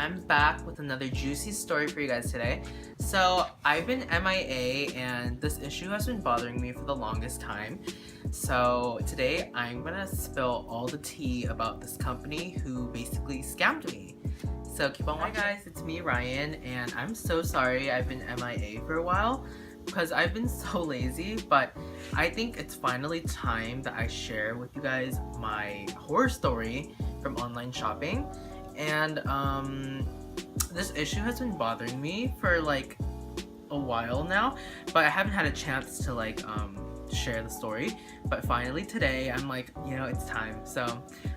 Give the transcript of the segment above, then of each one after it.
I'm back with another juicy story for you guys today. So I've been MIA and this issue has been bothering me for the longest time. So today I'm gonna spill all the tea about this company who basically scammed me. So keep on watching. Hi guys, it's me Ryan, and I'm so sorry I've been MIA for a while because I've been so lazy, but I think it's finally time that I share with you guys my horror story from online shopping. And this issue has been bothering me for like a while now, but I haven't had a chance to like share the story. But finally today I'm like, you know, it's time. So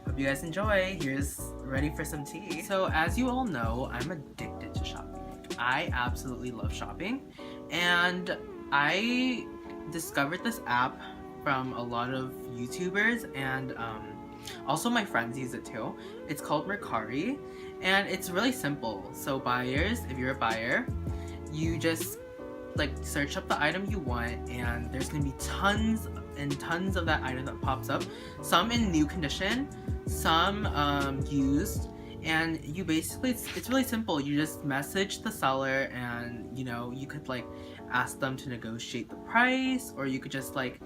hope you guys enjoy. Here's ready for some tea. So as you all know, I'm addicted to shopping. I absolutely love shopping, and I discovered this app from a lot of YouTubers, and also my friends use it too. It's called Mercari, and it's really simple. So buyers, if you're a buyer, you just like search up the item you want, and there's gonna be tons and tons of that item that pops up. Some in new condition, some used, and you basically, it's really simple. You just message the seller, and you know, you could like ask them to negotiate the price, or you could just like,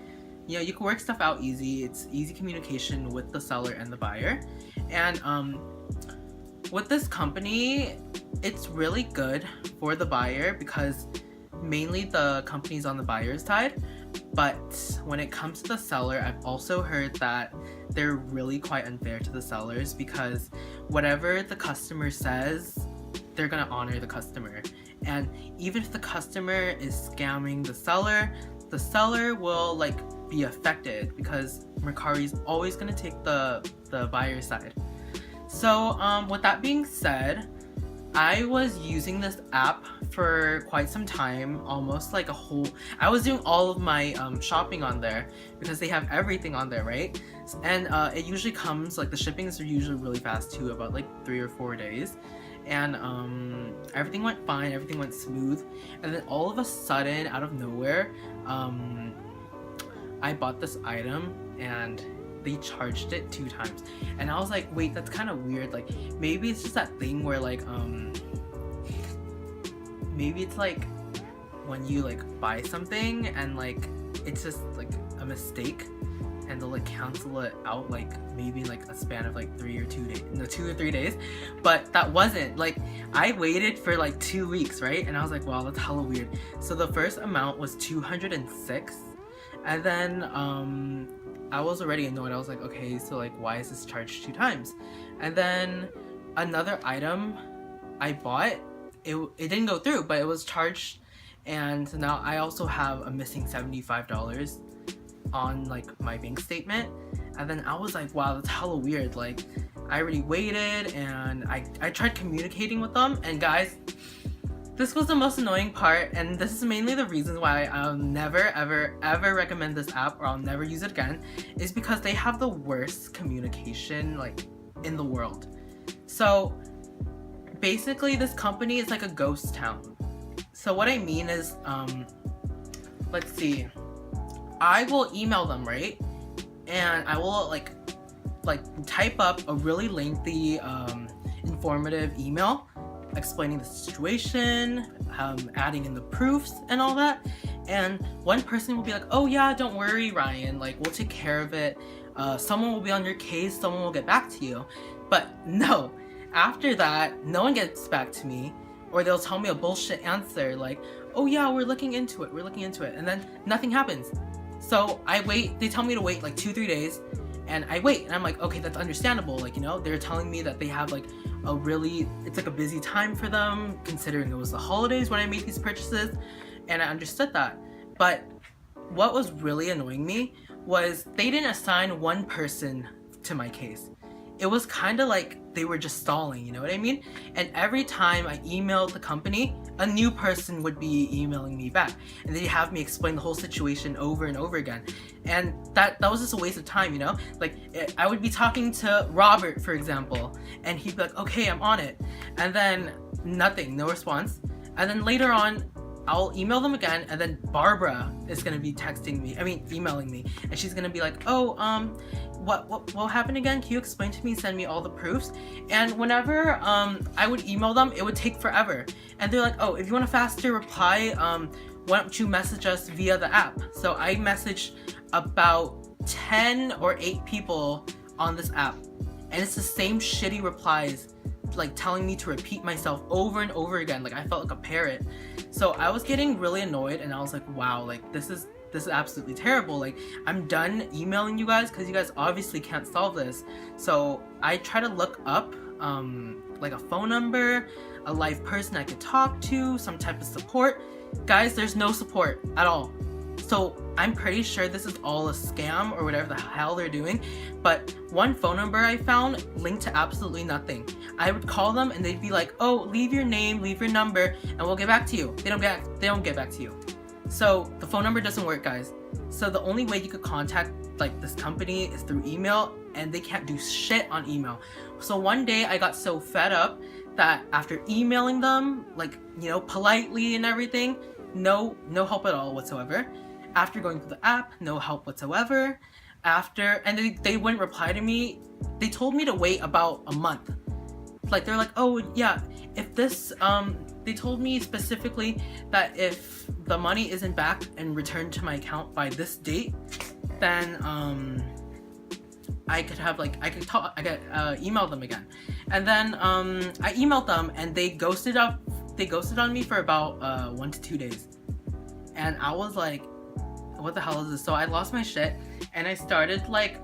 you know, you can work stuff out easy. It's easy communication with the seller and the buyer. And with this company, it's really good for the buyer because mainly the company's on the buyer's side. But when it comes to the seller, I've also heard that they're really quite unfair to the sellers, because whatever the customer says, they're gonna honor the customer. And even if the customer is scamming the seller will like be affected, because Mercari is always going to take the buyer's side. So with that being said, I was using this app for quite some time, almost like I was doing all of my shopping on there because they have everything on there, right? And it usually comes, like the shippings are usually really fast too, about like 3 or 4 days. And everything went fine, everything went smooth, and then all of a sudden, out of nowhere, I bought this item and they charged it 2 times. And I was like, wait, that's kind of weird. Like, maybe it's just that thing where like maybe it's like when you like buy something and like it's just like a mistake, and they'll like cancel it out like maybe like a span of like 2 or 3 days. But that wasn't, like, I waited for like 2 weeks, right? And I was like, wow, that's hella weird. So the first amount was 206, and then I was already annoyed. I was like, okay, so like why is this charged 2 times? And then another item I bought, it didn't go through, but it was charged, and now I also have a missing $75 on like my bank statement. And then I was like, wow, that's hella weird. Like, I already waited, and I tried communicating with them, and guys, this was the most annoying part, and this is mainly the reason why I'll never ever recommend this app, or I'll never use it again, is because they have the worst communication like in the world. So basically this company is like a ghost town. So what I mean is, let's see, I will email them, right? And I will like type up a really lengthy, informative email explaining the situation, adding in the proofs and all that. And one person will be like, oh yeah, don't worry, Ryan, like we'll take care of it. Someone will be on your case, someone will get back to you. But no, after that, no one gets back to me, or they'll tell me a bullshit answer like, oh yeah, we're looking into it, and then nothing happens. So I wait, they tell me to wait like 2-3 days, and I wait, and I'm like, okay, that's understandable. Like, you know, they're telling me that they have like it's like a busy time for them, considering it was the holidays when I made these purchases, and I understood that. But what was really annoying me was they didn't assign one person to my case. It was kind of like they were just stalling, you know what I mean? And every time I emailed the company, a new person would be emailing me back, and they'd have me explain the whole situation over and over again. And that was just a waste of time, you know? Like, I would be talking to Robert, for example, and he'd be like, okay, I'm on it. And then nothing, no response. And then later on, I'll email them again, and then Barbara is gonna be emailing me, and she's gonna be like, oh, what happened again? Can you explain to me? Send me all the proofs. And whenever I would email them, it would take forever. And they're like, oh, if you want a faster reply, why don't you message us via the app? So I messaged about 10 or 8 people on this app, and it's the same shitty replies, like telling me to repeat myself over and over again. Like I felt like a parrot. So I was getting really annoyed, and I was like, wow, like this is absolutely terrible. Like I'm done emailing you guys because you guys obviously can't solve this. So I try to look up like a phone number, a live person I could talk to, some type of support. Guys, there's no support at all. So I'm pretty sure this is all a scam or whatever the hell they're doing. But one phone number I found linked to absolutely nothing. I would call them and they'd be like, oh, leave your name, leave your number, and we'll get back to you. They don't get back to you. So the phone number doesn't work, guys. So the only way you could contact like this company is through email, and they can't do shit on email. So one day I got so fed up that after emailing them, like, you know, politely and everything, no help at all whatsoever. After going through the app, no help whatsoever. And they wouldn't reply to me. They told me to wait about a month. Like they're like, oh yeah, if this they told me specifically that if the money isn't back and returned to my account by this date, then I could email them again. And then I emailed them, and they ghosted on me for about 1 to 2 days. And I was like, what the hell is this? So I lost my shit, and I started like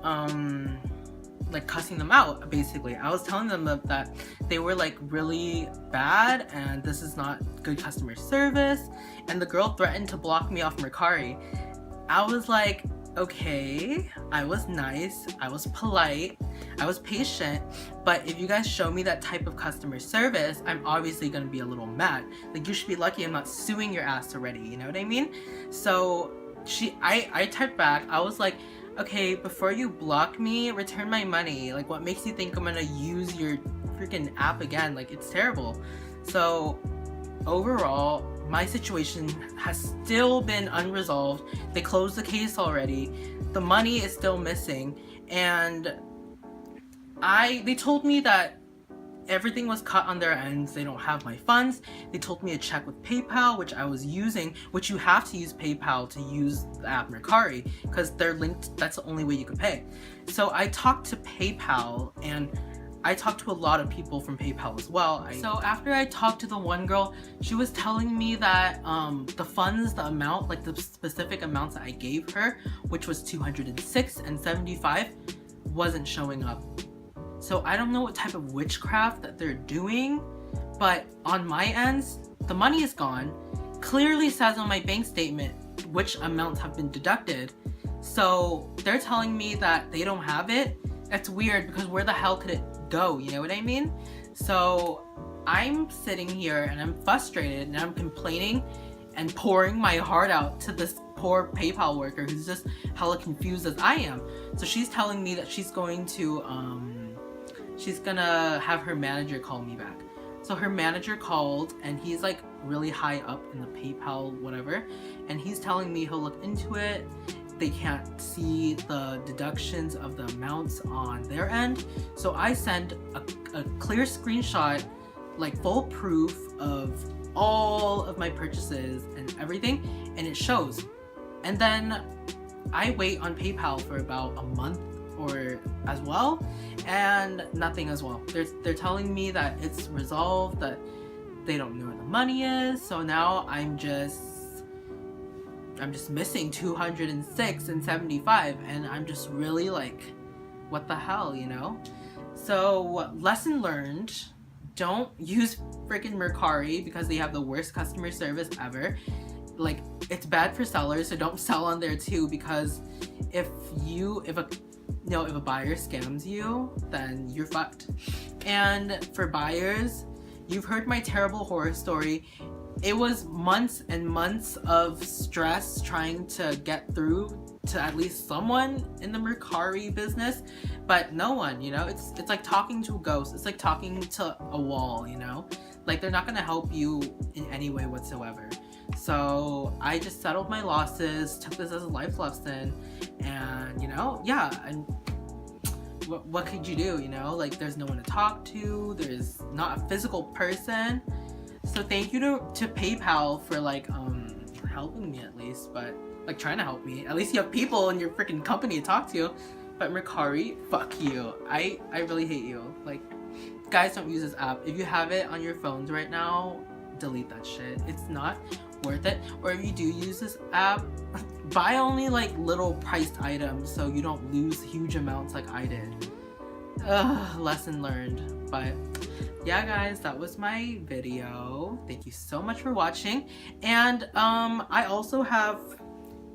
cussing them out. Basically, I was telling them that they were like really bad, and this is not good customer service. And the girl threatened to block me off Mercari. I was like, okay, I was nice, I was polite, I was patient, but if you guys show me that type of customer service, I'm obviously gonna be a little mad. Like, you should be lucky I'm not suing your ass already, you know what I mean? So I typed back, I was like, okay, before you block me, return my money. Like, what makes you think I'm gonna use your freaking app again? Like, it's terrible. So overall, my situation has still been unresolved. They closed the case already. The money is still missing, and they told me that everything was cut on their ends. They don't have my funds. They told me to check with PayPal, which I was using, which you have to use PayPal to use the app Mercari because they're linked. That's the only way you can pay. So I talked to PayPal, and I talked to a lot of people from PayPal as well. So after I talked to the one girl, she was telling me that the funds, the amount, like the specific amounts that I gave her, which was $206 and $75, wasn't showing up. So I don't know what type of witchcraft that they're doing, but on my ends, the money is gone. Clearly says on my bank statement which amounts have been deducted. So they're telling me that they don't have it. That's weird, because where the hell could it go? You know what I mean? So I'm sitting here and I'm frustrated, and I'm complaining and pouring my heart out to this poor PayPal worker who's just hella confused as I am. So she's telling me that she's going to she's gonna have her manager call me back. So her manager called, and he's like really high up in the PayPal whatever, and he's telling me he'll look into it. They can't see the deductions of the amounts on their end. So I send a clear screenshot, like full proof of all of my purchases and everything, and it shows. And then I wait on PayPal for about a month or as well, and nothing as well. They're telling me that it's resolved, that they don't know where the money is. So now I'm just missing $206 and $75, and I'm just really like, what the hell, you know? So lesson learned, don't use freaking Mercari because they have the worst customer service ever. Like, it's bad for sellers, so don't sell on there too, because if a buyer scams you, then you're fucked. And for buyers, you've heard my terrible horror story. It was months and months of stress trying to get through to at least someone in the Mercari business, but no one, you know? It's like talking to a ghost. It's like talking to a wall, you know? Like, they're not gonna help you in any way whatsoever. So I just settled my losses, took this as a life lesson, and you know, yeah, and what could you do, you know? Like, there's no one to talk to, there's not a physical person. So thank you to PayPal for like helping me at least, but like trying to help me. At least you have people in your freaking company to talk to. But Mercari, fuck you. I really hate you. Like, guys, don't use this app. If you have it on your phones right now, delete that shit. It's not worth it. Or if you do use this app, buy only like little priced items so you don't lose huge amounts like I did. Lesson learned. But yeah, guys, that was my video. Thank you so much for watching. And I also have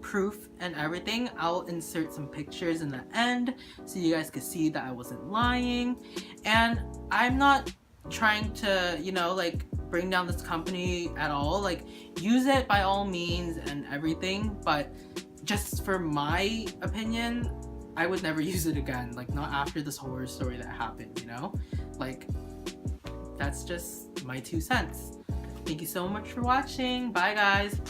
proof and everything. I'll insert some pictures in the end so you guys can see that I wasn't lying. And I'm not trying to, you know, like bring down this company at all. Like, use it by all means and everything, but just for my opinion, I would never use it again. Like, not after this horror story that happened, you know? Like, that's just my 2 cents. Thank you so much for watching. Bye, guys.